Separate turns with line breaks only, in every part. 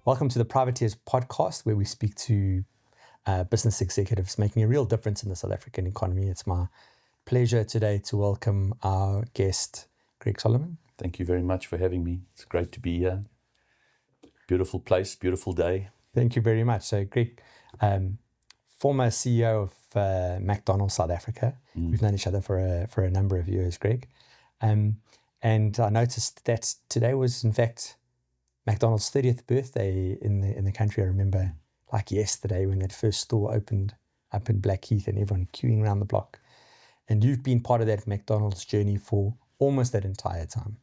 Welcome to the Privateers podcast, where we speak to business executives making a real difference in the South African economy. It's my pleasure today to welcome our guest, Greg Solomon.
Thank you very much for having me. It's great to be here. Beautiful place, beautiful day.
Thank you very much. So, Greg, former CEO of McDonald's South Africa. We've known each other for a number of years, Greg. And I noticed that today was, in fact, McDonald's 30th birthday in the country. I remember like yesterday when that first store opened up in Blackheath and everyone queuing around the block. And you've been part of that McDonald's journey for almost that entire time.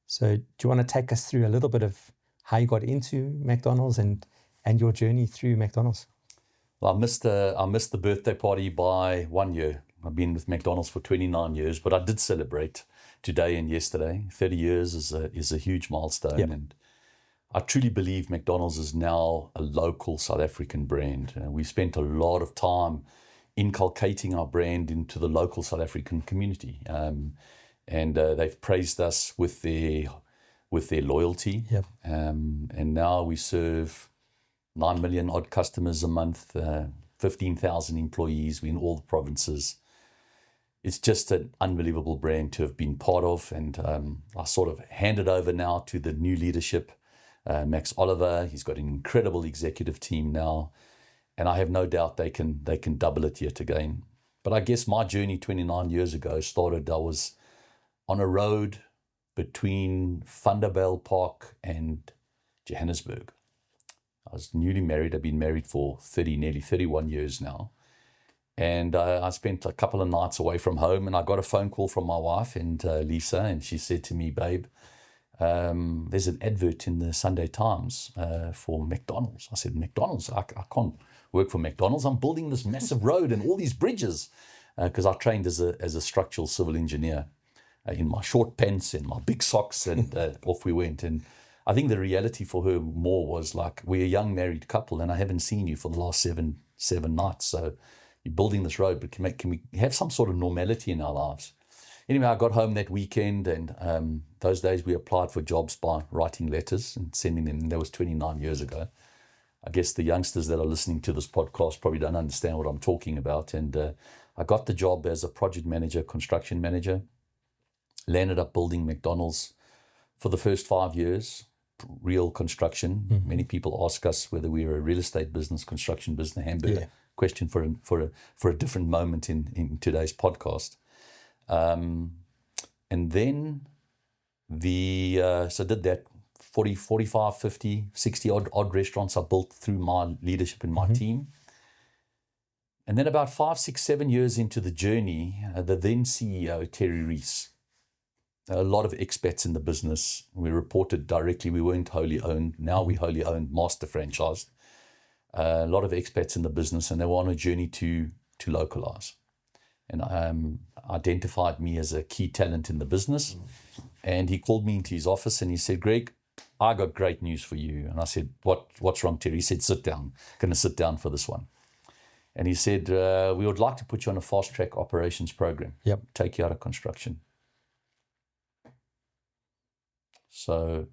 So do you want to take us through a little bit of how you got into McDonald's and your journey through McDonald's?
Well, I missed the birthday party by 1 year. I've been with McDonald's for 29 years, but I did celebrate today and yesterday. 30 years is a huge milestone.
Yep.
And I truly believe McDonald's is now a local South African brand. We spent a lot of time inculcating our brand into the local South African community. And they've praised us with their loyalty.
Yep.
And now we serve 9 million odd customers a month, 15,000 employees. We're in all the provinces. It's just an unbelievable brand to have been part of. And I sort of hand it over now to the new leadership, Max Oliver. He's got an incredible executive team now. And I have no doubt they can double it yet again. But I guess my journey 29 years ago started, I was on a road between Vanderbijl Park and Johannesburg. I was newly married. I've been married for nearly 31 years now. And I spent a couple of nights away from home, and I got a phone call from my wife and Lisa, and she said to me, "Babe, there's an advert in the Sunday Times for McDonald's." I said, "McDonald's? I can't work for McDonald's. I'm building this massive road and all these bridges," because I trained as a structural civil engineer in my short pants and my big socks, and off we went. And I think the reality for her more was like, we're a young married couple, and I haven't seen you for the last seven nights. So you're building this road, but can we have some sort of normality in our lives? Anyway, I got home that weekend, and those days we applied for jobs by writing letters and sending them. And that was 29 years ago. I guess the youngsters that are listening to this podcast probably don't understand what I'm talking about. And I got the job as a project manager, construction manager. Landed up building McDonald's for the first 5 years, real construction. Mm-hmm. Many people ask us whether we're a real estate business, construction business, hamburger. Yeah. Question for a different moment in today's podcast. And then so did that 40, 45, 50, 60 odd restaurants I built through my leadership and my team. And then about 5, 6, 7 years into the journey, the then CEO, Terry Rees, a lot of expats in the business. We reported directly. We weren't wholly owned. Now we wholly owned, master franchised. A lot of expats in the business, and they were on a journey to localize. And identified me as a key talent in the business. And he called me into his office and he said, "Greg, I got great news for you." And I said, "What's wrong, Terry?" He said, "Sit down. Going to sit down for this one." And he said, "We would like to put you on a fast track operations program.
Yep.
Take you out of construction." So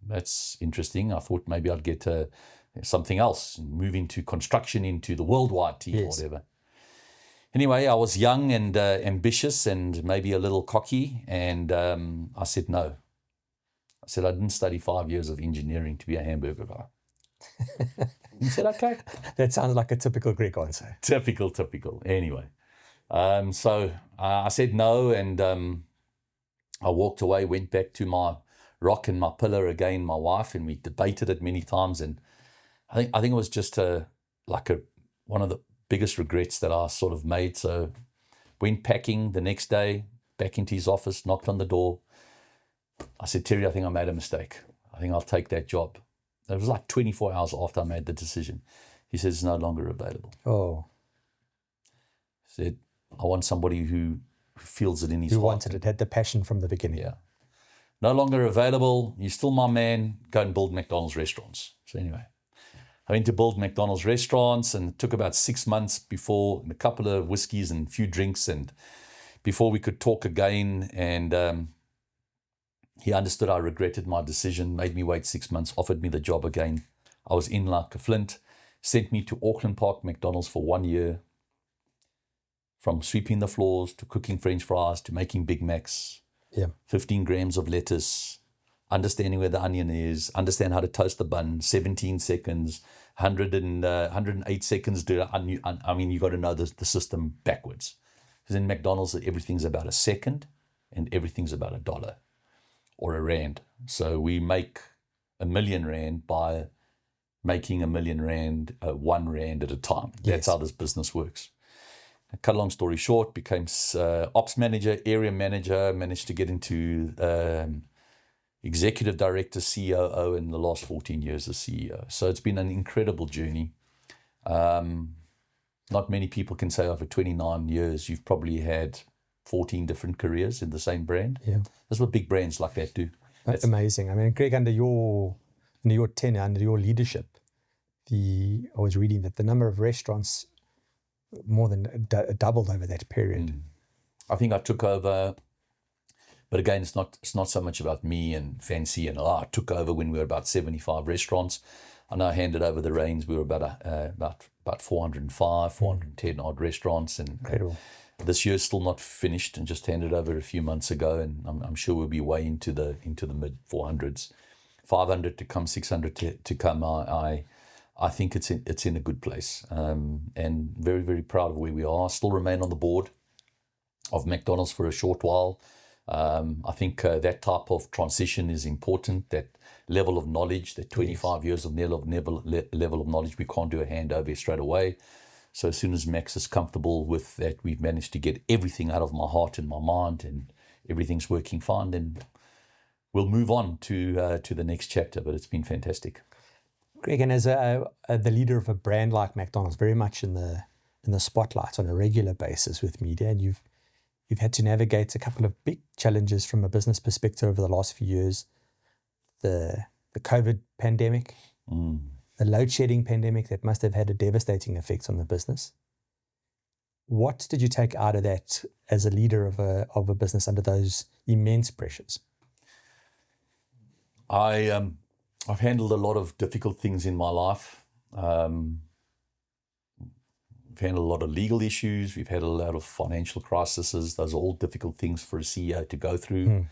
that's interesting. I thought maybe I'd get something else, move into construction, into the worldwide team, yes, or whatever. Anyway, I was young and ambitious and maybe a little cocky, and I said no. I said I didn't study 5 years of engineering to be a hamburger guy. He said, "Okay."
That sounds like a typical Greek answer.
Typical. Anyway, so I said no, and I walked away, went back to my rock and my pillar again, my wife, and we debated it many times. And I think it was just one of the biggest regrets that I sort of made. So went packing the next day, back into his office, knocked on the door. I said, "Terry, I think I made a mistake. I think I'll take that job." It was like 24 hours after I made the decision. He says, "It's no longer available."
Oh.
He said, "I want somebody who feels it in his heart."
Who wanted it, had the passion from the beginning.
Yeah. "No longer available. You're still my man. Go and build McDonald's restaurants." So anyway, I went to build McDonald's restaurants, and it took about 6 months before, and a couple of whiskeys and a few drinks, and before we could talk again. And He understood I regretted my decision, made me wait 6 months, offered me the job again. I was in like a flint, sent me to Auckland Park McDonald's for 1 year, from sweeping the floors to cooking French fries to making Big Macs, 15 grams of lettuce, understanding where the onion is, understand how to toast the bun, 17 seconds, 108 seconds. I mean, you got to know the system backwards. Because in McDonald's, everything's about a second and everything's about $1 or R1. So we make R1 million by making R1 million, R1 at a time. That's how this business works. Cut a long story short, became ops manager, area manager, managed to get into executive director, COO, in the last 14 years as CEO. So it's been an incredible journey. Not many people can say over 29 years, you've probably had 14 different careers in the same brand.
Yeah.
That's what big brands like that do.
That's amazing. I mean, Greg, under your tenure, under your leadership, I was reading that the number of restaurants more than doubled over that period.
I think I took over, but again, it's not so much about me and fancy and I took over when we were about 75 restaurants. I now handed over the reins. We were about 405, 410 odd restaurants, and
Incredible.
This year's still not finished, and just handed over a few months ago, and I'm sure we'll be way into the mid 400s, 500 to come, 600 to come. I think it's in a good place, and very, very proud of where we are. I still remain on the board of McDonald's for a short while. I think that type of transition is important, that level of knowledge, that 25 years of level of knowledge. We can't do a handover straight away. So as soon as Max is comfortable with that, we've managed to get everything out of my heart and my mind, and everything's working fine, then we'll move on to the next chapter. But it's been fantastic.
Greg, and as the leader of a brand like McDonald's, very much in the spotlight on a regular basis with media, and you've had to navigate a couple of big challenges from a business perspective over the last few years. The COVID pandemic, the load shedding pandemic that must have had a devastating effect on the business. What did you take out of that as a leader of a business under those immense pressures?
I've handled a lot of difficult things in my life. We've handled a lot of legal issues. We've had a lot of financial crises. Those are all difficult things for a CEO to go through,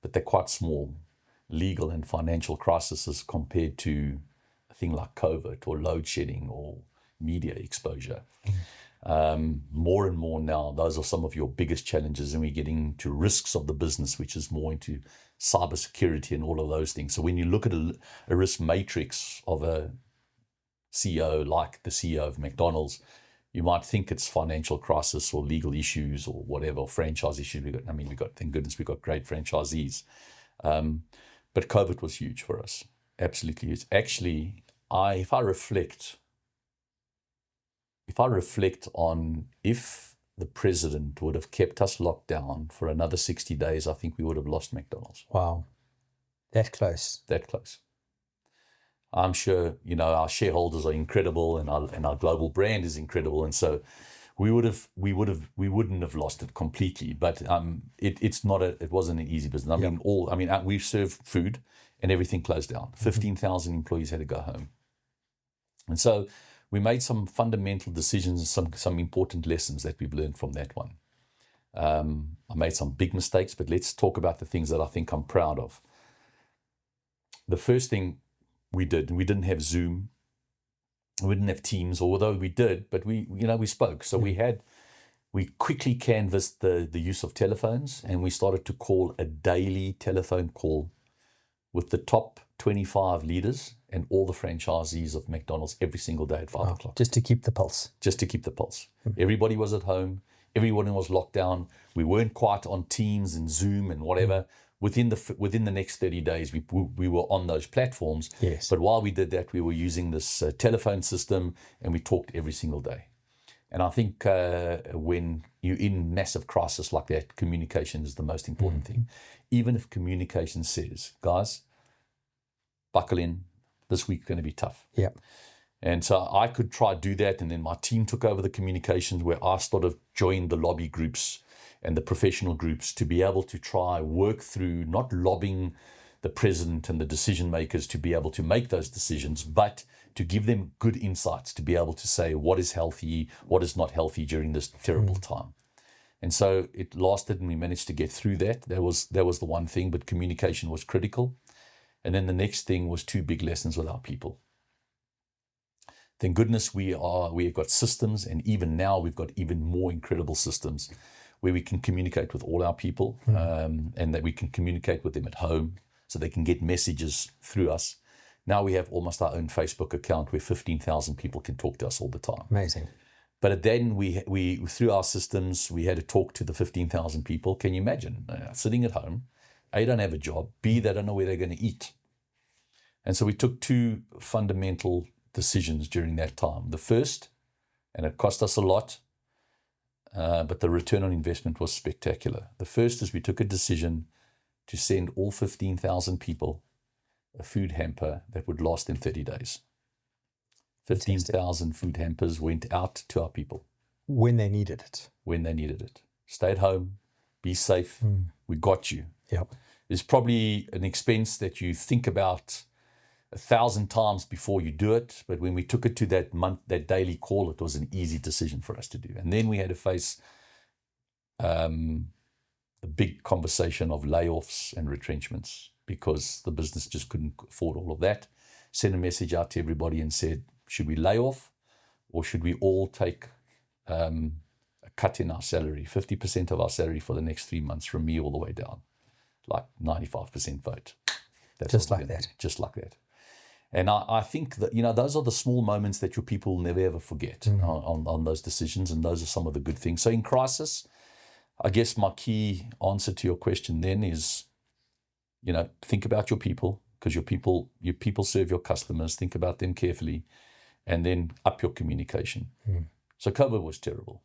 but they're quite small, legal and financial crises compared to a thing like COVID or load shedding or media exposure. More and more now, those are some of your biggest challenges, and we're getting to risks of the business, which is more into cybersecurity and all of those things. So when you look at a risk matrix of a CEO like the CEO of McDonald's, you might think it's financial crisis or legal issues or whatever, or franchise issues. Thank goodness we've got great franchisees. But COVID was huge for us. Absolutely huge. Actually, if I reflect on if the president would have kept us locked down for another 60 days, I think we would have lost McDonald's.
Wow. That close.
That close. I'm sure, our shareholders are incredible, and our global brand is incredible. And so we wouldn't have lost it completely, but it wasn't an easy business. We serve food and everything closed down. 15,000 employees had to go home. And so we made some fundamental decisions and some important lessons that we've learned from that one. I made some big mistakes, but let's talk about the things that I think I'm proud of. The first thing we didn't have Zoom, we didn't have Teams, although we did, but we spoke. So we quickly canvassed the use of telephones, and we started to call a daily telephone call with the top 25 leaders and all the franchisees of McDonald's every single day at 5 o'clock.
Just to keep the pulse.
Just to keep the pulse. Everybody was at home. Everyone was locked down. We weren't quite on Teams and Zoom and whatever. Within the next 30 days, we were on those platforms.
Yes.
But while we did that, we were using this telephone system, and we talked every single day. And I think when you're in massive crisis like that, communication is the most important thing. Even if communication says, guys, buckle in, this week's going to be tough.
Yeah.
And so I could try to do that, and then my team took over the communications, where I sort of joined the lobby groups and the professional groups to be able to try work through, not lobbying the president and the decision makers to be able to make those decisions, but to give them good insights to be able to say what is healthy, what is not healthy during this terrible time. And so it lasted, and we managed to get through that. That was the one thing, but communication was critical. And then the next thing was 2 big lessons with our people. Thank goodness we have got systems, and even now we've got even more incredible systems where we can communicate with all our people, and that we can communicate with them at home so they can get messages through us. Now we have almost our own Facebook account where 15,000 people can talk to us all the time.
Amazing.
But then we through our systems, we had to talk to the 15,000 people. Can you imagine sitting at home? A, don't have a job. B, they don't know where they're going to eat. And so we took 2 fundamental decisions during that time. The first, and it cost us a lot, but the return on investment was spectacular. The first is we took a decision to send all 15,000 people a food hamper that would last them 30 days. 15,000 food hampers went out to our people.
When they needed it.
When they needed it. Stay at home, be safe, we got you.
Yep.
It's probably an expense that you think about 1,000 times before you do it, but when we took it to that daily call, it was an easy decision for us to do. And then we had to face the big conversation of layoffs and retrenchments because the business just couldn't afford all of that. Sent a message out to everybody and said, should we lay off or should we all take a cut in our salary, 50% of our salary for the next 3 months from me all the way down, like 95% vote. That's
just like that.
Just like that. And I think that, those are the small moments that your people will never, ever forget on those decisions. And those are some of the good things. So in crisis, I guess my key answer to your question then is, think about your people, because your people serve your customers. Think about them carefully, and then up your communication. So COVID was terrible,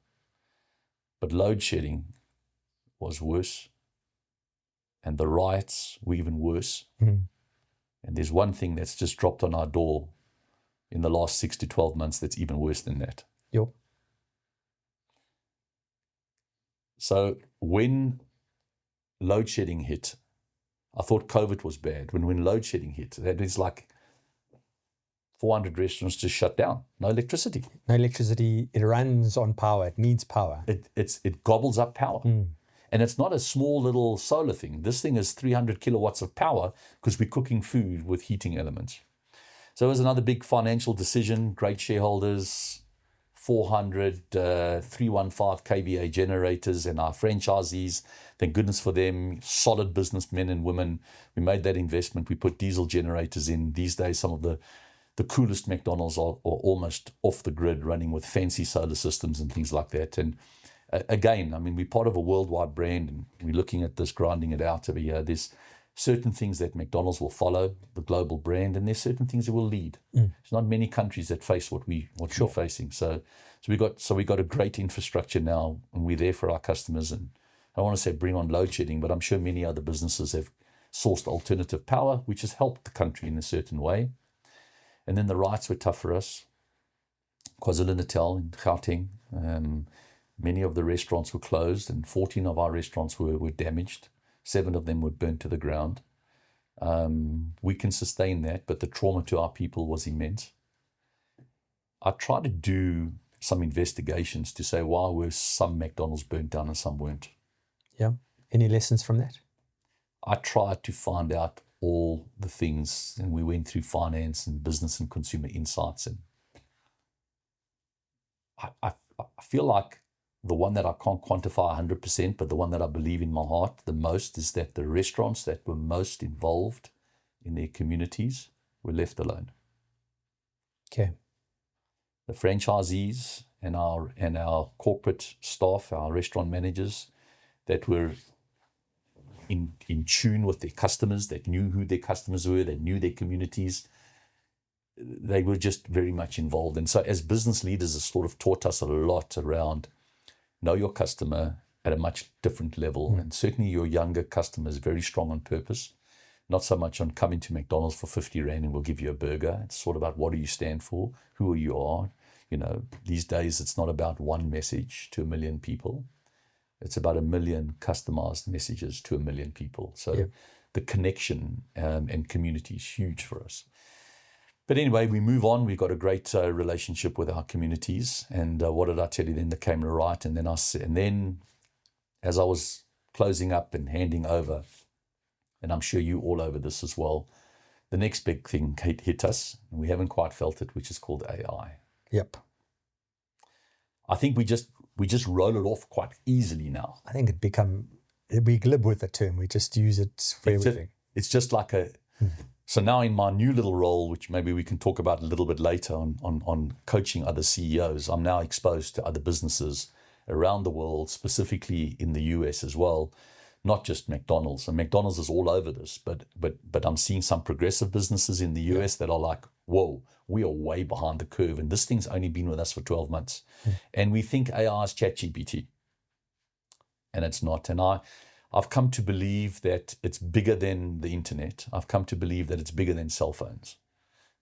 but load shedding was worse, and the riots were even worse. And there's one thing that's just dropped on our door in the last 6 to 12 months that's even worse than that.
Yep.
So when load shedding hit, I thought COVID was bad. When load shedding hit, that is like 400 restaurants just shut down. No electricity.
No electricity. It runs on power. It needs power.
It gobbles up power. And it's not a small little solar thing. This thing is 300 kilowatts of power because we're cooking food with heating elements. So it was another big financial decision. Great shareholders, 400 315 kVA generators, and our franchisees, thank goodness for them, solid businessmen and women. We made that investment. We put diesel generators in. These days, some of the coolest McDonald's are almost off the grid, running with fancy solar systems and things like that. And again, we're part of a worldwide brand, and we're looking at this, grinding it out over here. There's certain things that McDonald's will follow, the global brand, and there's certain things it will lead. There's not many countries that face what we're facing. So we got a great infrastructure now, and we're there for our customers. And I don't want to say bring on load shedding, but I'm sure many other businesses have sourced alternative power, which has helped the country in a certain way. And then the riots were tough for us. KwaZulu-Natal and Gauteng, many of the restaurants were closed, and 14 of our restaurants were damaged. 7 of them were burnt to the ground. We can sustain that, but the trauma to our people was immense. I tried to do some investigations to say why were some McDonald's burnt down and some weren't.
Yeah. Any lessons from that?
I tried to find out all the things, and we went through finance and business and consumer insights. And I feel like the one that I can't quantify 100%, but the one that I believe in my heart the most is that the restaurants that were most involved in their communities were left alone.
Okay.
The franchisees and our corporate staff, our restaurant managers that were in tune with their customers, that knew who their customers were, that knew their communities, they were just very much involved. And so as business leaders, it sort of taught us a lot around know your customer at a much different level. And certainly your younger customer is very strong on purpose, not so much on coming to McDonald's for 50 Rand and we'll give you a burger. It's sort of about what do you stand for, who you are. These days it's not about one message to 1 million people. It's about 1 million customized messages to 1 million people. So
Yep.
the connection and community is huge for us. But anyway, we move on. We've got a great relationship with our communities. And what did I tell you? Then the camera right, and then as I was closing up and handing over, and I'm sure you all over this as well, the next big thing hit us, and we haven't quite felt it, which is called AI.
Yep.
I think we just roll it off quite easily now.
I think we glib with the term. We just use it for everything.
It's just like so now in my new little role, which maybe we can talk about a little bit later on coaching other CEOs, I'm now exposed to other businesses around the world, specifically in the US as well, not just McDonald's. And McDonald's is all over this, but I'm seeing some progressive businesses in the US that are like, whoa, we are way behind the curve. And this thing's only been with us for 12 months. And we think AI is ChatGPT. And it's not. And I've come to believe that it's bigger than the internet. I've come to believe that it's bigger than cell phones.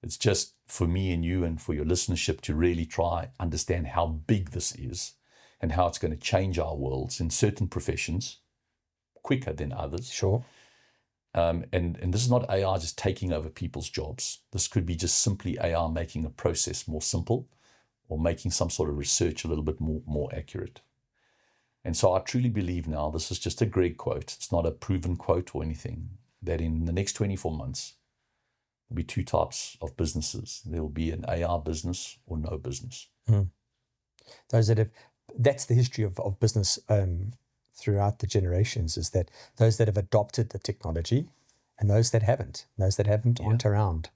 It's just for me and you and for your listenership to really try understand how big this is and how it's going to change our worlds in certain professions quicker than others.
Sure.
And this is not AI just taking over people's jobs. This could be just simply AI making a process more simple or making some sort of research a little bit more accurate. And so I truly believe now, this is just a Greg quote, it's not a proven quote or anything, that in the next 24 months, there'll be two types of businesses. There will be an AI business or no business.
That's the history of business throughout the generations, is that those that have adopted the technology and those that haven't. Those that haven't aren't around.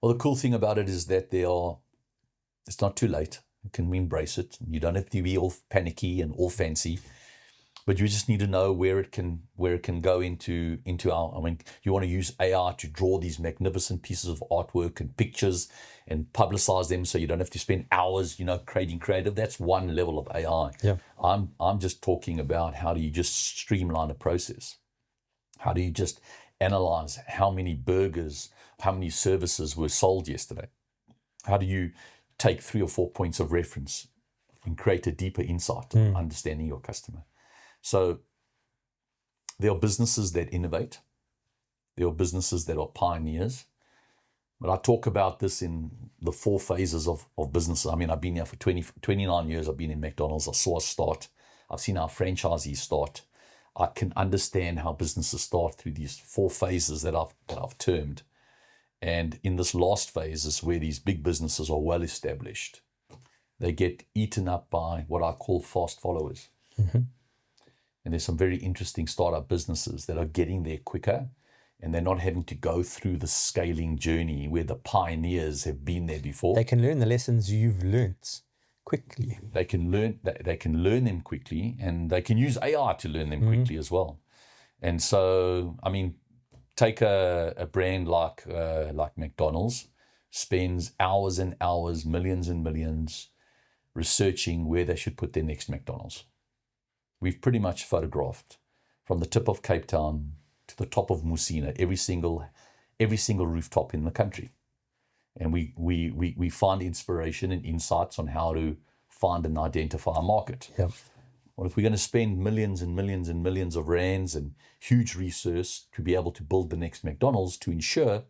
Well, the cool thing about it is that it's not too late. You can embrace it. You don't have to be all panicky and all fancy, but you just need to know where it can go into our. I mean, you want to use AI to draw these magnificent pieces of artwork and pictures and publicize them, so you don't have to spend hours, creating creative. That's one level of AI.
Yeah.
I'm just talking about how do you just streamline a process? How do you just analyze how many burgers, how many services were sold yesterday? How do you take 3 or 4 points of reference and create a deeper insight on understanding your customer? So there are businesses that innovate. There are businesses that are pioneers. But I talk about this in the 4 phases of business. I mean, I've been here for 29 years. I've been in McDonald's. I saw us start. I've seen our franchisees start. I can understand how businesses start through these 4 phases that I've termed. And in this last phase is where these big businesses are well established. They get eaten up by what I call fast followers.
Mm-hmm.
And there's some very interesting startup businesses that are getting there quicker, and they're not having to go through the scaling journey where the pioneers have been there before.
They can learn the lessons you've learnt quickly.
They can learn them quickly, and they can use AI to learn them quickly as well. And so, I mean, take a brand like McDonald's, spends hours and hours, millions and millions, researching where they should put their next McDonald's. We've pretty much photographed from the tip of Cape Town to the top of Musina, every single rooftop in the country. And we find inspiration and insights on how to find and identify a market.
Yep.
Well, if we're going to spend millions and millions and millions of rands and huge research to be able to build the next McDonald's, to ensure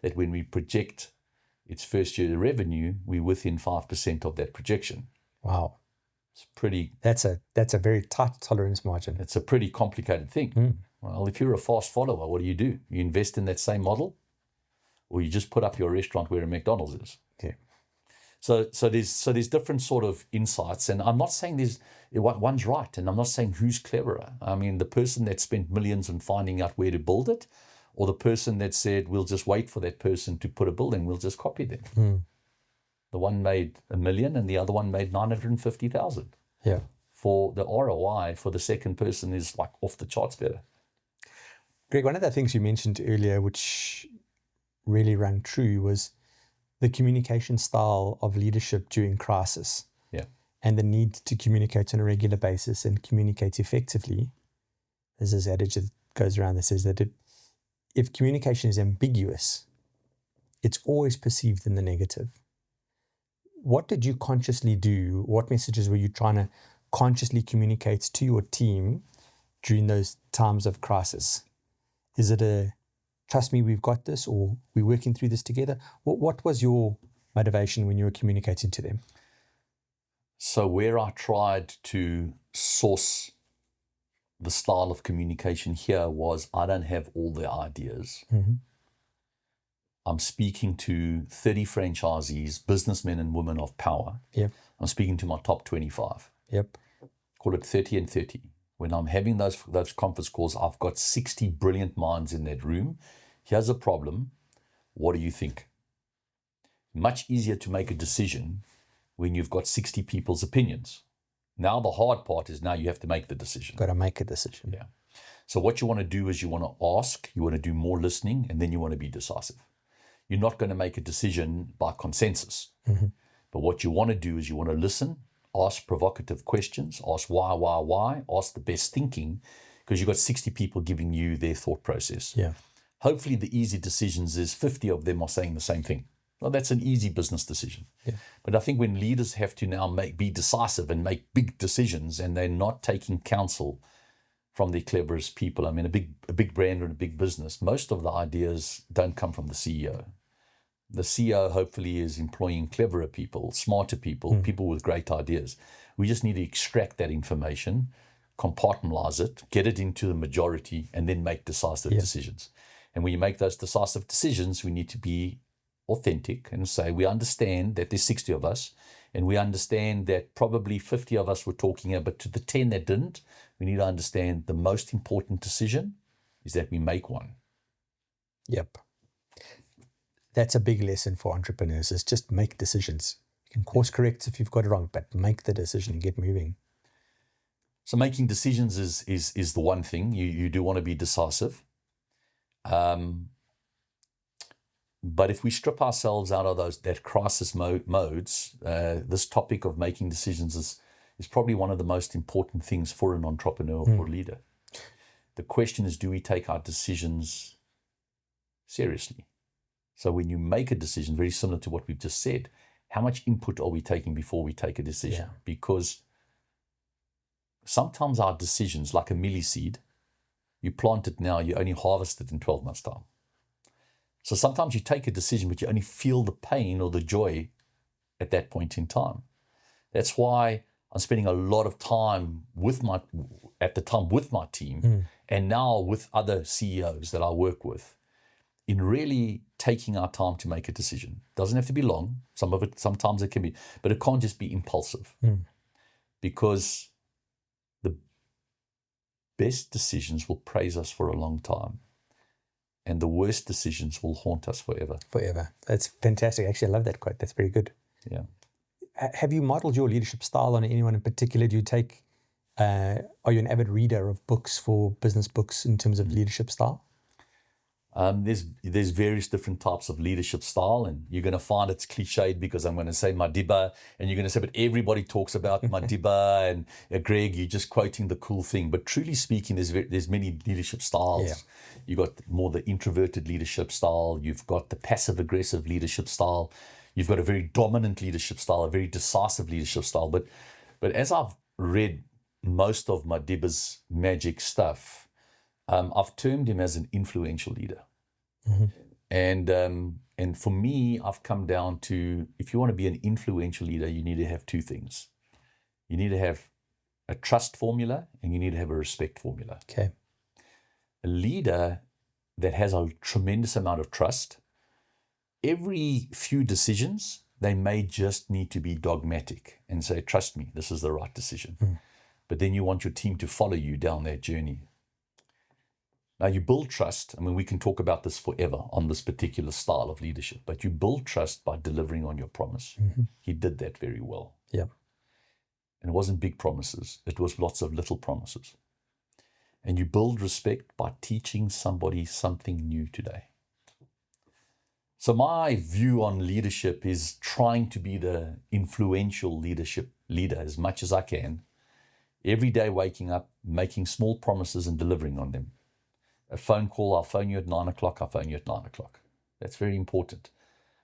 that when we project its first year revenue, we're within 5% of that projection.
Wow.
It's pretty.
That's a very tight tolerance margin.
It's a pretty complicated thing. Well, if you're a fast follower, what do? You invest in that same model, or you just put up your restaurant where a McDonald's is.
Okay.
So there's different sort of insights, and I'm not saying one's right, and I'm not saying who's cleverer. I mean, the person that spent millions on finding out where to build it, or the person that said we'll just wait for that person to put a building, we'll just copy them. The one made $1 million, and the other one made 950,000.
Yeah.
For the ROI for the second person is like off the charts better.
Greg, one of the things you mentioned earlier, which really rang true, was the communication style of leadership during crisis.
Yeah.
And the need to communicate on a regular basis and communicate effectively. There's this adage that goes around that says that if communication is ambiguous, it's always perceived in the negative. What did you consciously do? What messages were you trying to consciously communicates to your team during those times of crisis? Is it a, trust me, we've got this, or we're working through this together? What was your motivation when you were communicating to them?
So where I tried to source the style of communication here was, I don't have all the ideas.
Mm-hmm.
I'm speaking to 30 franchisees, businessmen and women of power.
Yep.
I'm speaking to my top 25.
Yep.
Call it 30 and 30. When I'm having those conference calls, I've got 60 brilliant minds in that room. Here's a problem. What do you think? Much easier to make a decision when you've got 60 people's opinions. Now the hard part is now you have to make the decision.
Got to make a decision.
Yeah. So what you want to do is you want to ask, you want to do more listening, and then you want to be decisive. You're not going to make a decision by consensus.
Mm-hmm.
But what you want to do is you want to listen, ask provocative questions, ask why, ask the best thinking, because you've got 60 people giving you their thought process.
Yeah.
Hopefully the easy decisions is 50 of them are saying the same thing. Well, that's an easy business decision.
Yeah.
But I think when leaders have to now be decisive and make big decisions, and they're not taking counsel from the cleverest people. I mean, a big brand or a big business, most of the ideas don't come from the CEO. The CEO hopefully is employing cleverer people, smarter people, people with great ideas. We just need to extract that information, compartmentalize it, get it into the majority, and then make decisive decisions. And when you make those decisive decisions, we need to be authentic and say, we understand that there's 60 of us, and we understand that probably 50 of us were talking about, but to the 10 that didn't, we need to understand the most important decision is that we make one.
Yep. That's a big lesson for entrepreneurs, is just make decisions. You can course correct if you've got it wrong, but make the decision and get moving.
So making decisions is the one thing. You do want to be decisive. But if we strip ourselves out of that crisis modes, this topic of making decisions is probably one of the most important things for an entrepreneur or leader. The question is, do we take our decisions seriously? So when you make a decision, very similar to what we've just said, how much input are we taking before we take a decision?
Yeah.
Because sometimes our decisions, like a milli seed, you plant it now, you only harvest it in 12 months' time. So sometimes you take a decision, but you only feel the pain or the joy at that point in time. That's why I'm spending a lot of time with my team, and now with other CEOs that I work with, in really taking our time to make a decision. Doesn't have to be long. Sometimes it can be, but it can't just be impulsive. Because the best decisions will praise us for a long time, and the worst decisions will haunt us forever.
Forever. That's fantastic. Actually, I love that quote. That's very good.
Yeah.
Have you modeled your leadership style on anyone in particular? Do you take, are you an avid reader of books, for business books, in terms of leadership style?
There's various different types of leadership style, and you're going to find it's cliched because I'm going to say Madiba, and you're going to say, but everybody talks about Madiba, and Greg, you're just quoting the cool thing. But truly speaking, there's many leadership styles.
Yeah.
You've got more the introverted leadership style. You've got the passive-aggressive leadership style. You've got a very dominant leadership style, a very decisive leadership style. But as I've read most of Madiba's magic stuff, I've termed him as an influential leader. And for me, I've come down to, if you want to be an influential leader, you need to have two things. You need to have a trust formula, and you need to have a respect formula.
Okay.
A leader that has a tremendous amount of trust, every few decisions, they may just need to be dogmatic and say, trust me, this is the right decision. But then you want your team to follow you down that journey. Now, you build trust. I mean, we can talk about this forever on this particular style of leadership, but you build trust by delivering on your promise. He did that very well.
Yeah.
And it wasn't big promises. It was lots of little promises. And you build respect by teaching somebody something new today. So my view on leadership is trying to be the influential leader as much as I can. Every day waking up, making small promises and delivering on them. A phone call, I'll phone you at 9 o'clock, I'll phone you at 9 o'clock. That's very important.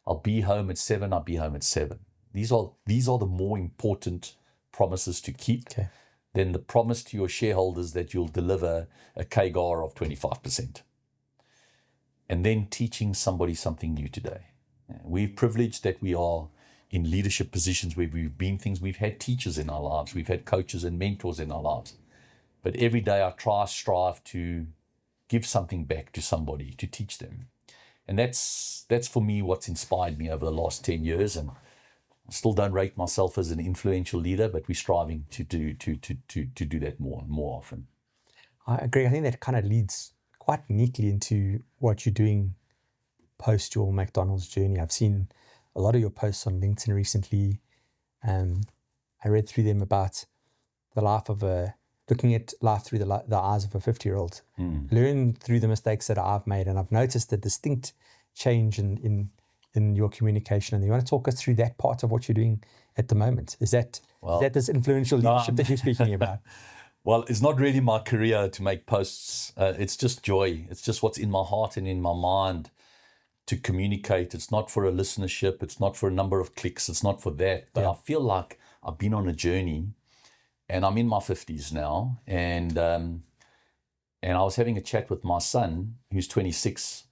I'll be home at 7, I'll be home at 7. These are the more important promises to keep,
Okay.
then the promise to your shareholders that you'll deliver a CAGR of 25%. And then teaching somebody something new today. We're privileged that we are in leadership positions where we've been things. We've had teachers in our lives. We've had coaches and mentors in our lives. But every day I strive to give something back to somebody, to teach them. And that's for me what's inspired me over the last 10 years. And I still don't rate myself as an influential leader, but we're striving to do that more and more often.
I agree. I think that kind of leads quite neatly into what you're doing post your McDonald's journey. I've seen a lot of your posts on LinkedIn recently. I read through them about the life of looking at life through the eyes of a 50-year-old. Learn through the mistakes that I've made, and I've noticed a distinct change in your communication. And you want to talk us through that part of what you're doing at the moment? Is that this influential leadership that you're speaking about?
Well, it's not really my career to make posts. It's just joy. It's just what's in my heart and in my mind to communicate. It's not for a listenership. It's not for a number of clicks. It's not for that. But I feel like I've been on a journey, and I'm in my 50s now. And I was having a chat with my son, who's 26,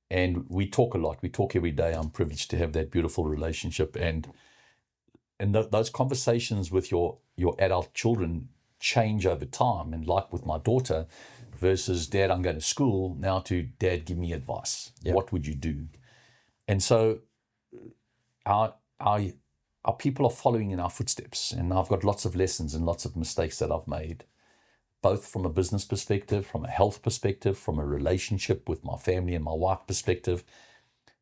and we talk a lot. We talk every day. I'm privileged to have that beautiful relationship. And those conversations with your adult children change over time. And like with my daughter, versus Dad, I'm going to school, now to Dad, give me advice. Yep. What would you do? And so our people are following in our footsteps. And I've got lots of lessons and lots of mistakes that I've made, both from a business perspective, from a health perspective, from a relationship with my family and my wife perspective.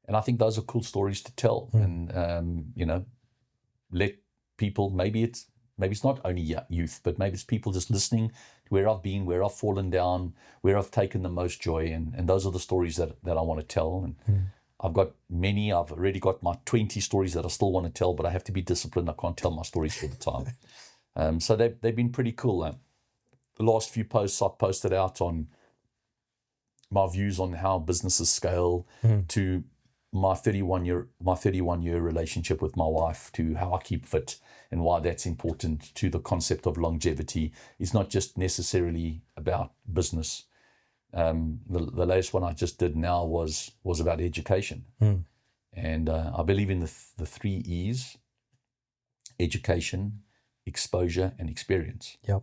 And I think those are cool stories to tell. And, let people, maybe it's not only youth, but maybe it's people just listening to where I've been, where I've fallen down, where I've taken the most joy. And those are the stories that I want to tell. And I've got many. I've already got my 20 stories that I still want to tell, but I have to be disciplined. I can't tell my stories all the time. So they've been pretty cool. The last few posts I've posted out on my views on how businesses scale, to my 31-year relationship with my wife, to how I keep fit and why that's important, to the concept of longevity. It's not just necessarily about business. The latest one I just did now was about education. And I believe in the 3 E's: education, exposure, and experience.
Yep.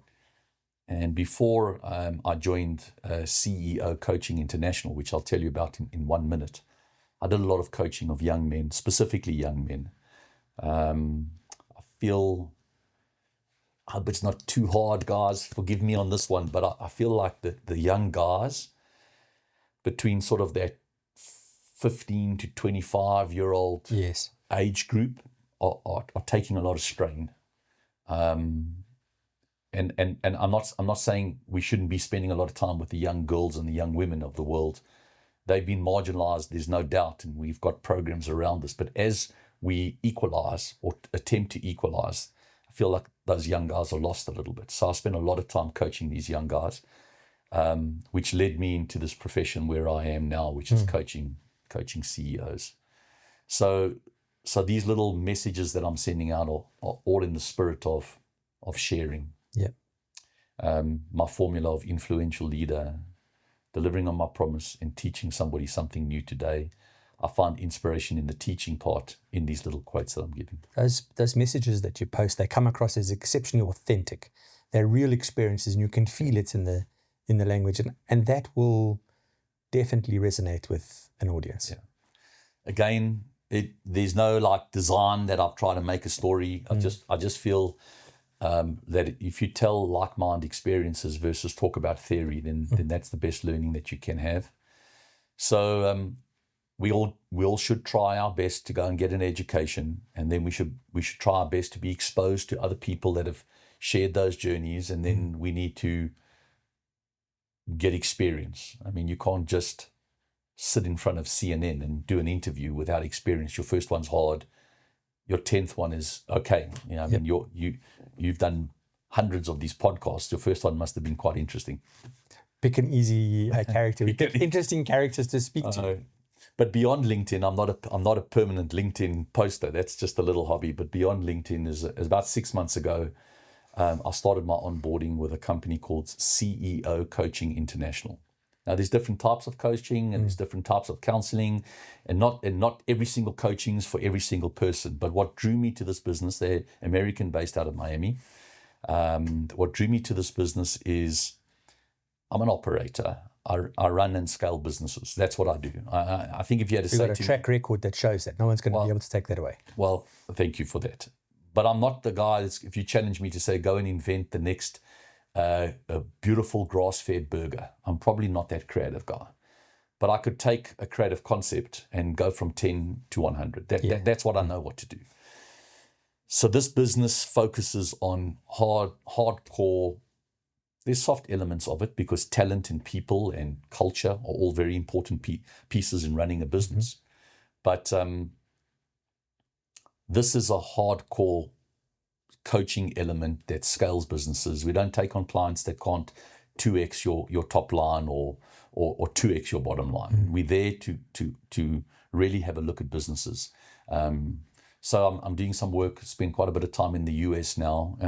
And
before I joined CEO Coaching International, which I'll tell you about in 1 minute, I did a lot of coaching of young men, specifically young men. I feel, I hope it's not too hard, guys. Forgive me on this one, but I feel like the young guys between sort of that 15 to 25-year-old age group are taking a lot of strain. And I'm not saying we shouldn't be spending a lot of time with the young girls and the young women of the world. They've been marginalized, there's no doubt, and we've got programs around this. But as we equalize or attempt to equalize, I feel like those young guys are lost a little bit. So I spent a lot of time coaching these young guys, which led me into this profession where I am now, which is coaching CEOs. So these little messages that I'm sending out are all in the spirit of sharing.
Yeah.
My formula of influential leader, delivering on my promise and teaching somebody something new today. I find inspiration in the teaching part in these little quotes that I'm giving.
Those messages that you post, they come across as exceptionally authentic. They're real experiences, and you can feel it in the language, and that will definitely resonate with an audience.
Yeah. Again, there's no like design that I've tried to make a story. I just feel that if you tell like-minded experiences versus talk about theory, then that's the best learning that you can have. So we all should try our best to go and get an education, and then we should try our best to be exposed to other people that have shared those journeys, and then we need to get experience. I mean, you can't just sit in front of CNN and do an interview without experience. Your first one's hard. Your 10th one is okay. You know, I mean, you've done hundreds of these podcasts. Your first one must have been quite interesting.
Pick an easy character. Pick interesting characters to speak to.
But beyond LinkedIn, I'm not a permanent LinkedIn poster. That's just a little hobby. But beyond LinkedIn is about 6 months ago, I started my onboarding with a company called CEO Coaching International. Now, there's different types of coaching and there's different types of counseling, and not every single coaching is for every single person. But what drew me to this business, they're American, based out of Miami. What drew me to this business is I'm an operator. I run and scale businesses. That's what I do. I think if you had to say
You've got a track record that shows that. No one's going to be able to take that away.
Well, thank you for that. But I'm not the guy that's, if you challenge me to say, go and invent the next a beautiful grass-fed burger, I'm probably not that creative guy. But I could take a creative concept and go from 10 to 100. That's what I know what to do. So this business focuses on hardcore. There's soft elements of it because talent and people and culture are all very important pieces in running a business. But this is a hardcore coaching element that scales businesses. We don't take on clients that can't 2x your top line or 2x your bottom line. We're there to really have a look at businesses. So I'm doing some work, spend quite a bit of time in the US now.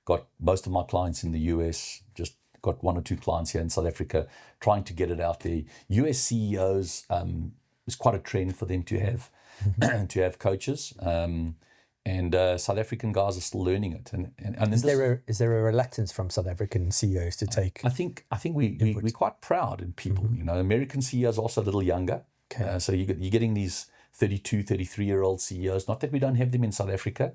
Got most of my clients in the US, just got 1 or 2 clients here in South Africa, trying to get it out there. US CEOs, is quite a trend for them to have to have coaches. And South African guys are still learning it. And
is there a reluctance from South African CEOs to take?
I think we're quite proud in people. You know, American CEOs are also a little younger.
Okay.
So you're getting these 32, 33-year-old CEOs. Not that we don't have them in South Africa,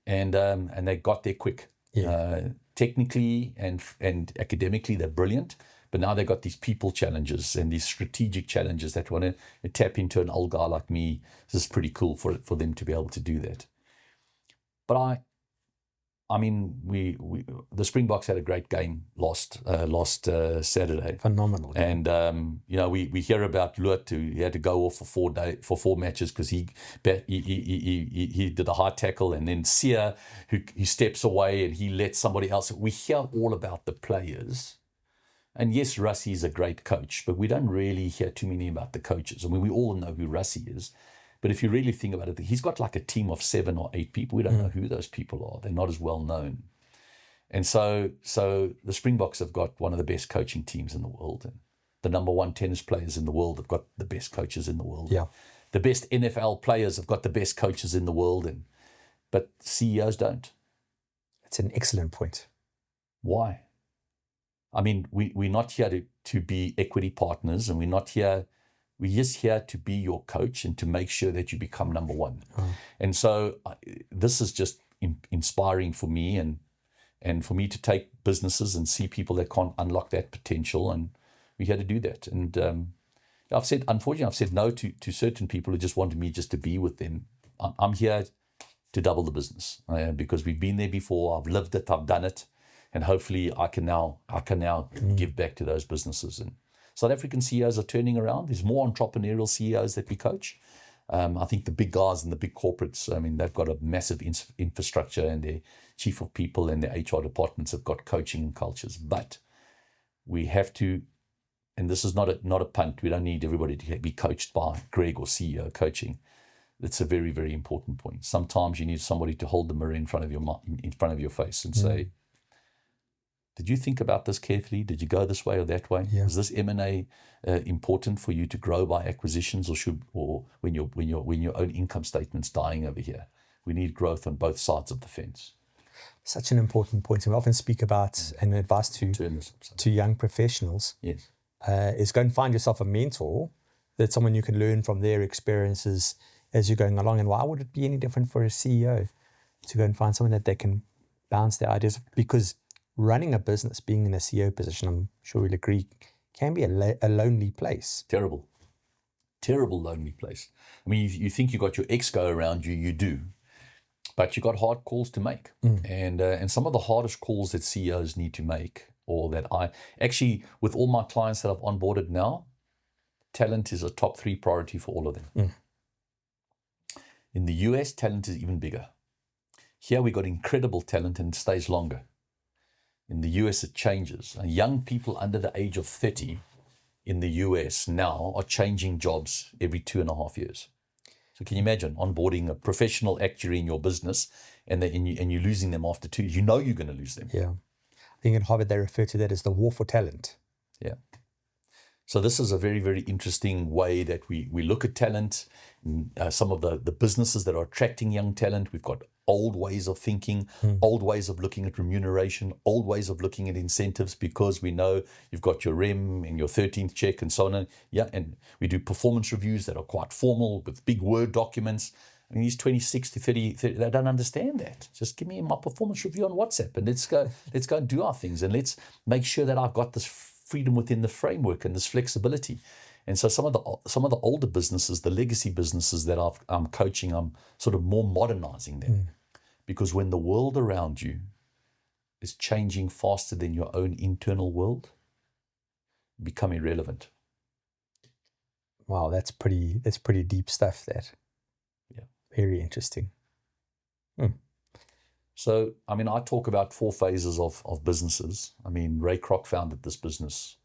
and they got there quick. Yeah. Technically and academically, they're brilliant. But now they've got these people challenges and these strategic challenges that want to tap into an old guy like me. This is pretty cool for them to be able to do that. But I mean, the Springboks had a great game last Saturday.
Phenomenal.
And you know, we hear about Lut, who he had to go off for 4 matches because he did a high tackle, and then Sia, who he steps away and he lets somebody else. We hear all about the players. And yes, Rassie is a great coach, but we don't really hear too many about the coaches. I mean, we all know who Rassie is. But if you really think about it, he's got like a team of 7 or 8 people. We don't know who those people are. They're not as well known. And so the Springboks have got one of the best coaching teams in the world. And the number 1 tennis players in the world have got the best coaches in the world.
Yeah.
The best NFL players have got the best coaches in the world. But CEOs don't.
That's an excellent point.
Why? I mean, we're not here to be equity partners, and we're just here to be your coach and to make sure that you become number 1. Oh. And so this is just inspiring for me and for me to take businesses and see people that can't unlock that potential. And we're here to do that. And unfortunately, I've said no to certain people who just wanted me just to be with them. I'm here to double the business because we've been there before. I've lived it. I've done it. And hopefully I can now give back to those businesses. And South African CEOs are turning around. There's more entrepreneurial CEOs that we coach. I think the big guys and the big corporates, I mean, they've got a massive infrastructure, and their chief of people and their HR departments have got coaching and cultures. But we have to, and this is not a punt, we don't need everybody to be coached by Greg or CEO coaching. It's a very, very important point. Sometimes you need somebody to hold the mirror in front of your face and say, did you think about this carefully? Did you go this way or that way? Yeah. Is this M&A important for you to grow by acquisitions, or when your own income statement's dying over here? We need growth on both sides of the fence.
Such an important point. And we often speak about and advice to young professionals.
Yes,
is go and find yourself a mentor, that's someone you can learn from their experiences as you're going along. And why would it be any different for a CEO to go and find someone that they can bounce their ideas? Because running a business, being in a CEO position, I'm sure you'll agree, can be a lonely place.
Terrible lonely place. I mean, you think you got your exco around you, you do, but you got hard calls to make. And some of the hardest calls that CEOs need to make, or that I actually, with all my clients that I've onboarded now, talent is a top 3 priority for all of them. In the US, talent is even bigger. Here we got incredible talent and it stays longer. In the US, it changes. And young people under the age of 30 in the US now are changing jobs every 2.5 years. So can you imagine onboarding a professional actuary in your business and you're losing them after 2 years? You know you're going to lose them.
Yeah. I think in Harvard they refer to that as the war for talent.
Yeah. So this is a very, very interesting way that we look at talent. Some of the businesses that are attracting young talent, we've got old ways of thinking, old ways of looking at remuneration, old ways of looking at incentives, because we know you've got your REM and your 13th check and so on. Yeah, and we do performance reviews that are quite formal with big Word documents. I mean, these 26 to 30, they don't understand that. Just give me my performance review on WhatsApp and let's go and do our things, and let's make sure that I've got this freedom within the framework and this flexibility. And so some of the older businesses, the legacy businesses that I'm coaching, I'm sort of more modernizing them, because when the world around you is changing faster than your own internal world, you become irrelevant.
Wow, that's pretty deep stuff. That.
Yeah.
Very interesting.
So, I mean, I talk about 4 phases of businesses. I mean, Ray Kroc founded this business,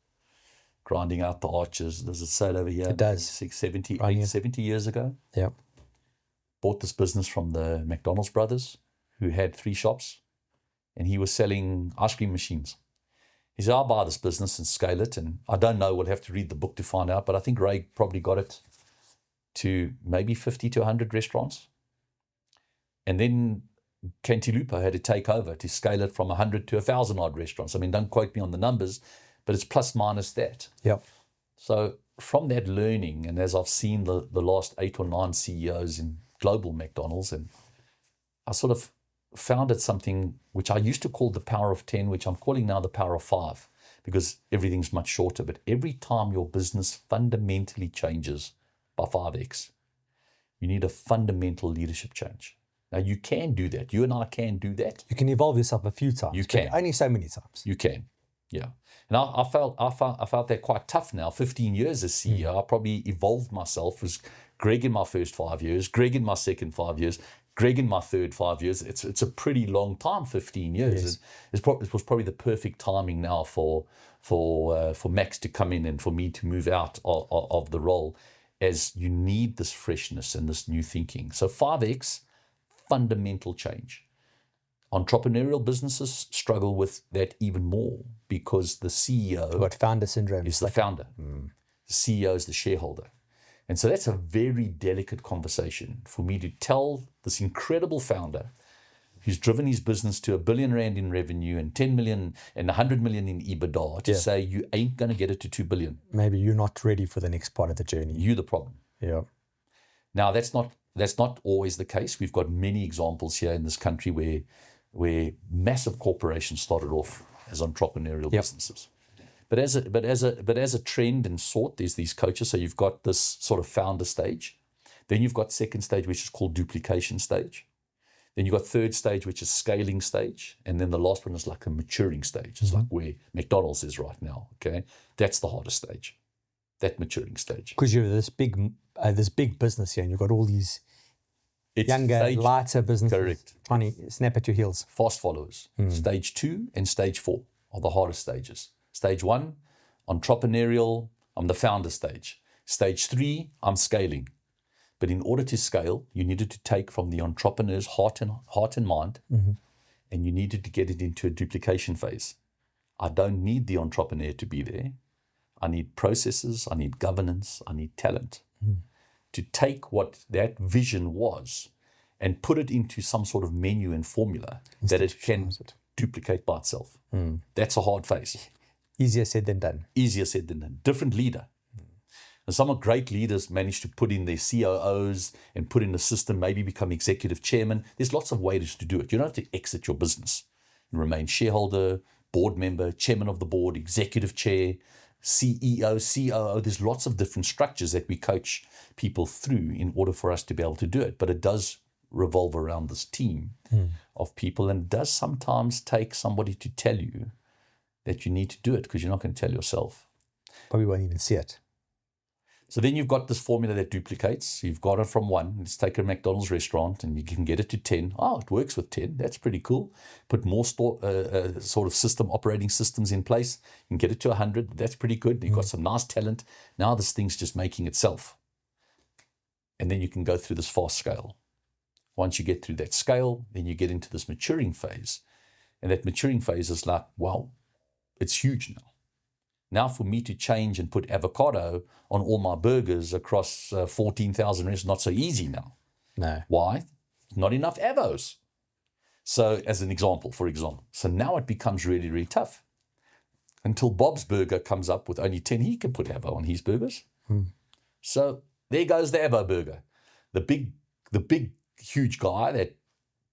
grinding out the arches. Does it say it over here?
It does.
70 years ago.
Yeah.
Bought this business from the McDonald's brothers, who had 3 shops, and he was selling ice cream machines. He said, I'll buy this business and scale it. And I don't know, we'll have to read the book to find out, but I think Ray probably got it to maybe 50 to 100 restaurants. And then Cantilupo had to take over to scale it from 100 to 1,000 odd restaurants. I mean, don't quote me on the numbers, but it's plus minus that.
Yep.
So from that learning, and as I've seen the last 8 or 9 CEOs in global McDonald's, and I sort of founded something which I used to call the power of 10, which I'm calling now the power of 5, because everything's much shorter. But every time your business fundamentally changes by 5x, you need a fundamental leadership change. Now, you can do that. You and I can do that.
You can evolve yourself a few times.
You can.
Only so many times.
You can, yeah. And I felt that quite tough now. 15 years as CEO, I probably evolved myself. It was Greg in my first 5 years, Greg in my second 5 years, Greg in my third 5 years. It's a pretty long time, 15 years.
Yes.
It was probably the perfect timing now for Max to come in and for me to move out of the role, as you need this freshness and this new thinking. So 5x, fundamental change. Entrepreneurial businesses struggle with that even more, because the CEO
What founder syndrome
is the founder. The CEO is the shareholder. And so that's a very delicate conversation for me to tell this incredible founder who's driven his business to R1 billion in revenue and 10 million and 100 million in EBITDA to say, you ain't going to get it to 2 billion.
Maybe you're not ready for the next part of the journey.
You're the problem.
Yeah.
Now, that's not always the case. We've got many examples here in this country where massive corporations started off as entrepreneurial businesses. But as a trend and sort, there's these coaches. So you've got this sort of founder stage. Then you've got second stage, which is called duplication stage. Then you've got third stage, which is scaling stage. And then the last one is like a maturing stage. It's like where McDonald's is right now. Okay, that's the hardest stage, that maturing stage.
Because you're this big business here, and you've got all these younger, lighter businesses trying to snap at your heels.
Fast followers. Stage 2 and stage 4 are the hardest stages. Stage 1, entrepreneurial, I'm the founder stage. Stage 3, I'm scaling. But in order to scale, you needed to take from the entrepreneur's heart and mind, and you needed to get it into a duplication phase. I don't need the entrepreneur to be there. I need processes, I need governance, I need talent to take what that vision was and put it into some sort of menu and formula that it can duplicate by itself. That's a hard phase.
Easier said than done.
Easier said than done. Different leader. And some of great leaders manage to put in their COOs and put in a system, maybe become executive chairman. There's lots of ways to do it. You don't have to exit your business and remain shareholder, board member, chairman of the board, executive chair, CEO, COO. There's lots of different structures that we coach people through in order for us to be able to do it. But it does revolve around this team of people, and it does sometimes take somebody to tell you that you need to do it, because you're not going to tell yourself.
Probably won't even see it.
So then you've got this formula that duplicates. You've got it from 1. Let's take a McDonald's restaurant and you can get it to 10. Oh, it works with 10. That's pretty cool. Put more sort of operating systems in place. You can get it to 100. That's pretty good. You've got some nice talent. Now this thing's just making itself. And then you can go through this fast scale. Once you get through that scale, then you get into this maturing phase. And that maturing phase is like, wow, it's huge now. Now for me to change and put avocado on all my burgers across 14,000 restaurants, not so easy now.
No.
Why? Not enough avos. So as an example, So now it becomes really, really tough. Until Bob's Burger comes up with only 10, he can put avo on his burgers. So there goes the avo burger. The big, huge guy that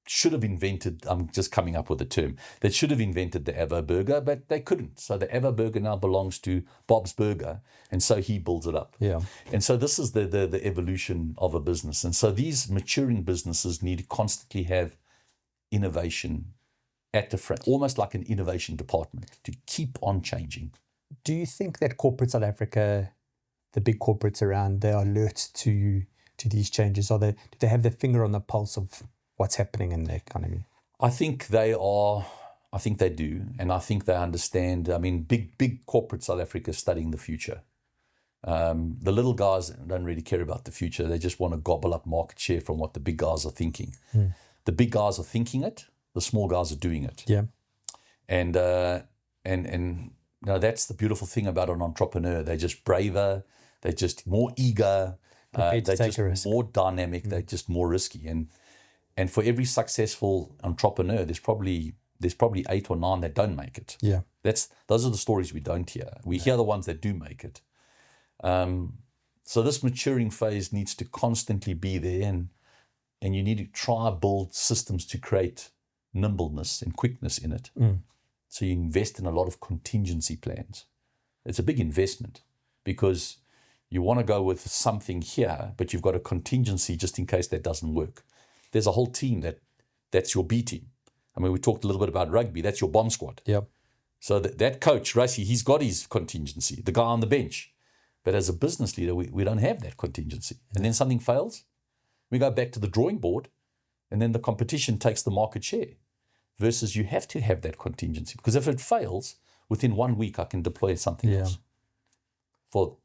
should have invented, I'm just coming up with a term, that should have invented the avo burger, but they couldn't. So the avo burger now belongs to Bob's Burger, and so he builds it up.
Yeah.
And so this is the evolution of a business. And so these maturing businesses need to constantly have innovation at the front, almost like an innovation department, to keep on changing.
Do you think that corporate South Africa, the big corporates around, they are alert to these changes? Do they have their finger on the pulse of what's happening in the economy?
I think they are. I think they do, and I think they understand. I mean, big corporate South Africa is studying the future. The little guys don't really care about the future. They just want to gobble up market share from what the big guys are thinking. The big guys are thinking it. The small guys are doing it.
Yeah.
And that's the beautiful thing about an entrepreneur. They're just braver. They're just more eager. They're just more dynamic. They're just more risky. And for every successful entrepreneur, there's probably 8 or 9 that don't make it.
Yeah.
Those are the stories we don't hear. We hear the ones that do make it. So this maturing phase needs to constantly be there, and you need to try build systems to create nimbleness and quickness in it. So you invest in a lot of contingency plans. It's a big investment because you want to go with something here, but you've got a contingency just in case that doesn't work. There's a whole team that's your B team. I mean, we talked a little bit about rugby. That's your bomb squad.
Yep.
So that coach, Racy, he's got his contingency, the guy on the bench. But as a business leader, we don't have that contingency. And then something fails, we go back to the drawing board, and then the competition takes the market share. Versus you have to have that contingency. Because if it fails, within 1 week, I can deploy something else. For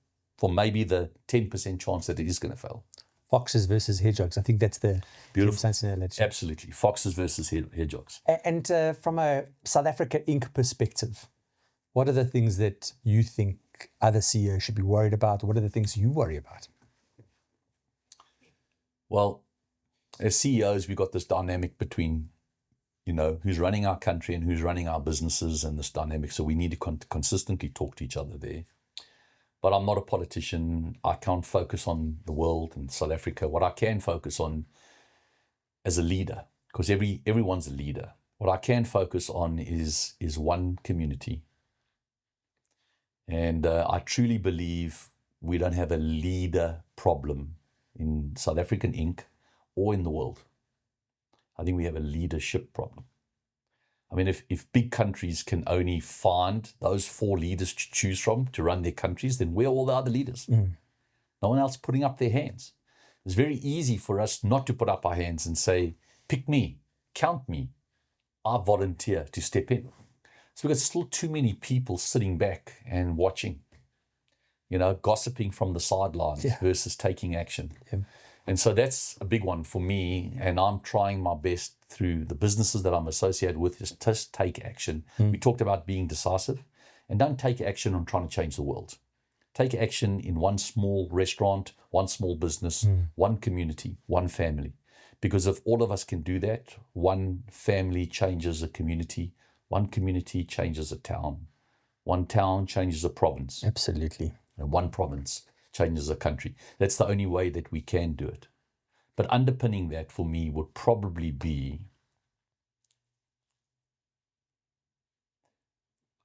maybe the 10% chance that it is going to fail.
Foxes versus hedgehogs. I think that's the
beautiful
sense analogy.
Absolutely. Foxes versus hedgehogs.
And from a South Africa Inc. perspective, what are the things that you think other CEOs should be worried about? What are the things you worry about?
Well, as CEOs, we've got this dynamic between, who's running our country and who's running our businesses, and this dynamic. So we need to consistently talk to each other there. But I'm not a politician. I can't focus on the world and South Africa. What I can focus on as a leader, because everyone's a leader. What I can focus on is one community. And I truly believe we don't have a leader problem in South African Inc. or in the world. I think we have a leadership problem. I mean, if big countries can only find those 4 leaders to choose from to run their countries, then where are all the other leaders? No one else putting up their hands. It's very easy for us not to put up our hands and say, pick me, count me. I volunteer to step in. So we've got still too many people sitting back and watching, gossiping from the sidelines versus taking action. Yeah. And so that's a big one for me, and I'm trying my best through the businesses that I'm associated with is just take action. We talked about being decisive, and don't take action on trying to change the world. Take action in one small restaurant, one small business, one community, one family. Because if all of us can do that, one family changes a community, one community changes a town, one town changes a province.
Absolutely.
And one province changes a country. That's the only way that we can do it. But underpinning that for me would probably be,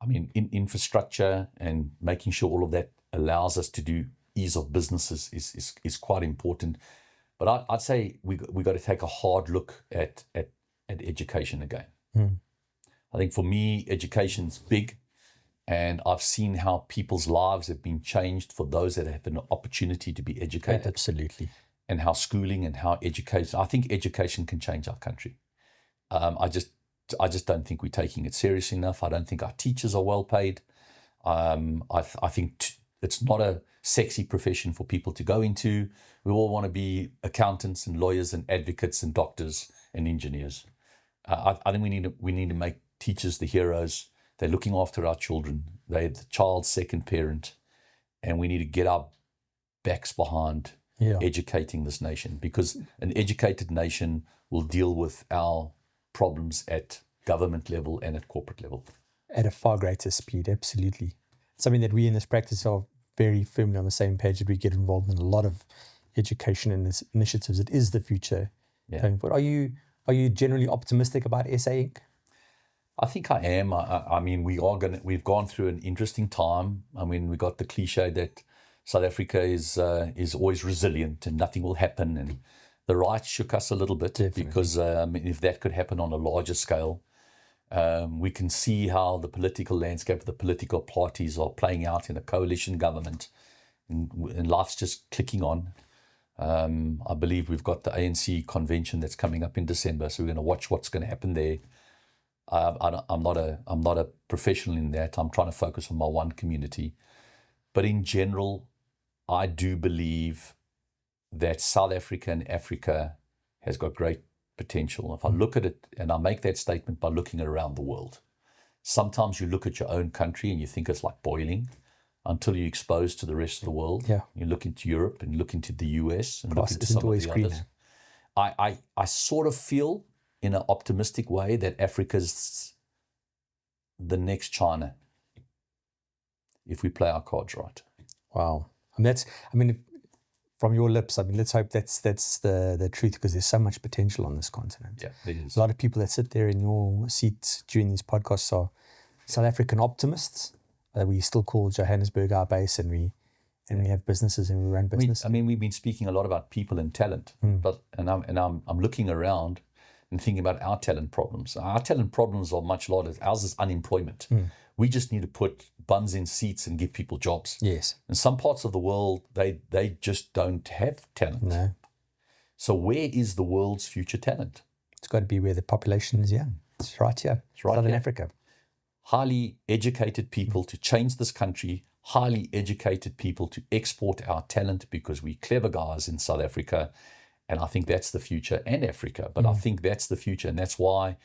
in infrastructure and making sure all of that allows us to do ease of businesses is quite important. But I'd say we got to take a hard look at education again. I think for me, education's big, And I've seen how people's lives have been changed for those that have an opportunity to be educated.
Absolutely.
And how schooling and how education, I think education can change our country. I just don't think we're taking it seriously enough. I don't think our teachers are well paid. I think it's not a sexy profession for people to go into. We all want to be accountants and lawyers and advocates and doctors and engineers. I think we need to make teachers the heroes. They're looking after our children. They're the child's second parent, and we need to get our backs behind educating this nation, because an educated nation will deal with our problems at government level and at corporate level.
At a far greater speed, absolutely. Something that we in this practice are very firmly on the same page, that we get involved in a lot of education and initiatives. It is the future.
Yeah.
But are you generally optimistic about SA Inc.?
I think I am. I mean, we've gone through an interesting time. I mean, we got the cliche that South Africa is always resilient and nothing will happen. And the riots shook us a little bit. Definitely. Because I mean, if that could happen on a larger scale, we can see how the political landscape of the political parties are playing out in a coalition government, and life's just clicking on. I believe we've got the ANC convention that's coming up in December, so we're going to watch what's going to happen there. I'm not a professional in that. I'm trying to focus on my one community. But in general, I do believe that South Africa and Africa has got great potential. If I look at it, and I make that statement by looking around the world. Sometimes you look at your own country and you think it's like boiling until you're exposed to the rest of the world.
Yeah.
You look into Europe and look into the US and
Grass
look into
isn't
some
always
of the
greener.
others. I sort of feel in an optimistic way that Africa's the next China if we play our cards right.
Wow. And from your lips, let's hope that's the truth, because there's so much potential on this continent.
Yeah, there is.
A lot of people that sit there in your seat during these podcasts are South African optimists. We still call Johannesburg our base, and we have businesses and we run businesses.
We've been speaking a lot about people and talent, but I'm looking around and thinking about our talent problems. Our talent problems are much larger. Ours is unemployment. We just need to put bums in seats and give people jobs.
Yes.
In some parts of the world, they just don't have talent.
No.
So where is the world's future talent?
It's got to be where the population is young. It's right here.
It's right
Southern
here.
Africa.
Highly educated people to change this country, highly educated people to export our talent, because we're clever guys in South Africa. And I think that's the future, and Africa. But I think that's the future. And that's why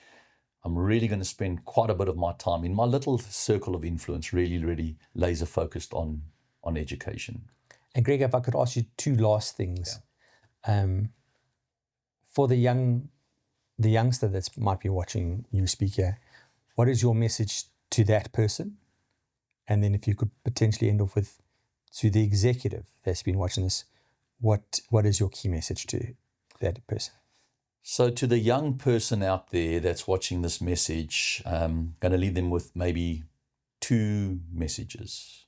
I'm really going to spend quite a bit of my time in my little circle of influence, really, really laser focused on education.
And Greg, if I could ask you two last things. Yeah. For the youngster that might be watching you speak here, what is your message to that person? And then if you could potentially end off with, to the executive that's been watching this, what is your key message to that person?
So to the young person out there that's watching this message, I'm going to leave them with maybe two messages.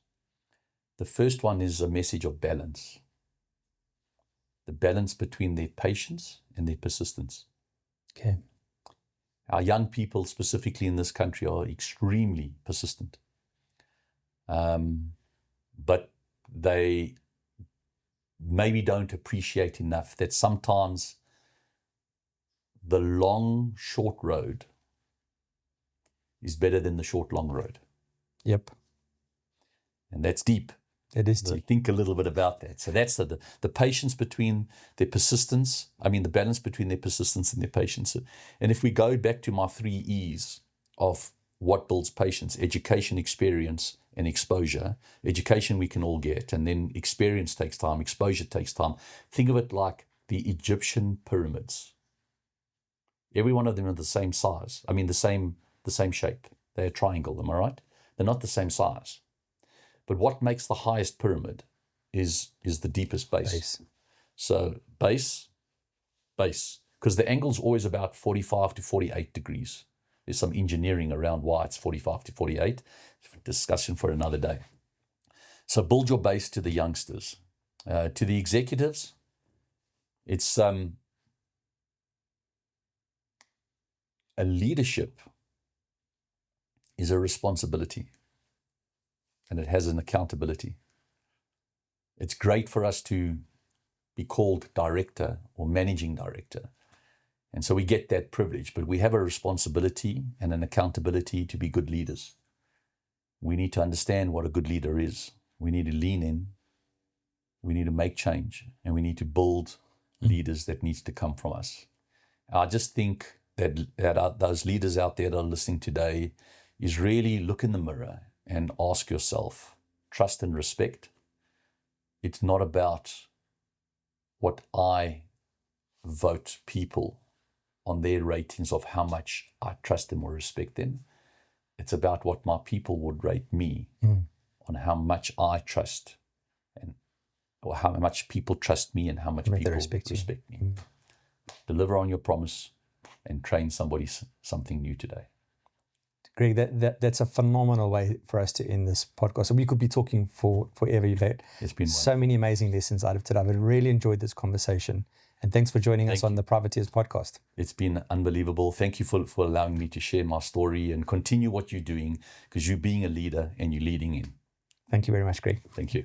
The first one is a message of balance. The balance between their patience and their persistence.
Okay.
Our young people, specifically in this country, are extremely persistent. But they maybe don't appreciate enough that sometimes the long, short road is better than the short, long road.
Yep.
And that's deep.
It is
So
deep.
think a little bit about that. So that's the patience between their persistence, the balance between their persistence and their patience. And if we go back to my 3 E's of what builds patience: education, experience, and exposure. Education we can all get, and then experience takes time, exposure takes time. Think of it like the Egyptian pyramids. Every one of them are the same size. The same shape. They're a triangle, am I right? They're not the same size. But what makes the highest pyramid is the deepest base. So base, because the angle's always about 45 to 48 degrees. There's some engineering around why it's 45 to 48. Discussion for another day. So build your base to the youngsters. To the executives, it's a leadership is a responsibility. and it has an accountability. It's great for us to be called director or managing director. And so we get that privilege, but we have a responsibility and an accountability to be good leaders. We need to understand what a good leader is. We need to lean in. We need to make change, and we need to build leaders that needs to come from us. I just think that those leaders out there that are listening today is really look in the mirror and ask yourself, trust and respect. It's not about what I vote people on their ratings of how much I trust them or respect them. It's about what my people would rate me on how much I trust, and or how much people trust me and how much people respect me. Deliver on your promise and train somebody something new today.
Greg, that's a phenomenal way for us to end this podcast. So we could be talking forever. You've had so many amazing lessons out of today. I've really enjoyed this conversation. And thanks for joining us on the Privateers podcast.
It's been unbelievable. Thank you for allowing me to share my story and continue what you're doing, because you're being a leader and you're leading in.
Thank you very much, Greg.
Thank you.